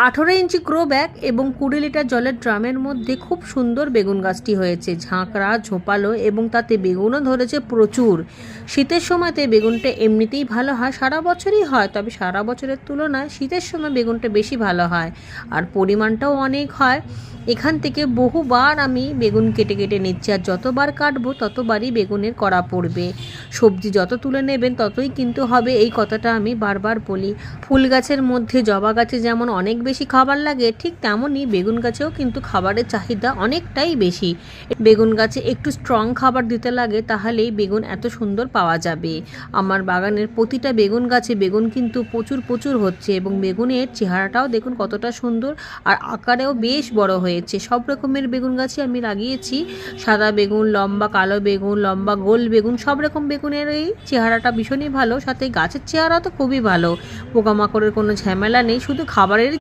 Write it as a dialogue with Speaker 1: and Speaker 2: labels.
Speaker 1: 18 ইঞ্চি grow bag এবং 20 litre জলের ড্রামের মধ্যে খুব সুন্দর বেগুন গাছটি হয়েছে, ঝাঁকড়া ঝোপালো, এবং তাতে বেগুনও ধরেছে প্রচুর। শীতের সময়তে বেগুনটা এমনিতেই ভালো হয়, সারা বছরই হয়, তবে সারা বছরের তুলনায় শীতের সময় বেগুনটা বেশি ভালো হয় আর পরিমাণটাও অনেক হয়। এখান থেকে বহুবার আমি বেগুন কেটে কেটে নিচ্ছি, আর যতবার কাটবো ততবারই বেগুনের কড়া পড়বে। সবজি যত তুলে নেবেন ততই কিন্তু হবে, এই কথাটা আমি বারবার বলি। ফুল গাছের মধ্যে জবা গাছে যেমন অনেক বেশি খাবার লাগে, ঠিক তেমনই বেগুন গাছেও কিন্তু খাবারের চাহিদা অনেকটাই বেশি। বেগুন গাছে একটু স্ট্রং খাবার দিতে লাগে, তাহলেই বেগুন এত সুন্দর পাওয়া যাবে। আমার বাগানের প্রতিটা বেগুন গাছে বেগুন কিন্তু প্রচুর প্রচুর হচ্ছে, এবং বেগুনের চেহারাটাও দেখুন কতটা সুন্দর, আর আকারেও বেশ বড় হয়েছে। সব রকমের বেগুন গাছই আমি লাগিয়েছি, সাদা বেগুন, লম্বা কালো বেগুন, লম্বা গোল বেগুন, সব রকম বেগুনের এই চেহারাটা ভীষণই ভালো, সাথে গাছের চেহারা তো খুবই ভালো। পোকামাকড়ের কোনো ঝামেলা নেই, শুধু খাবারের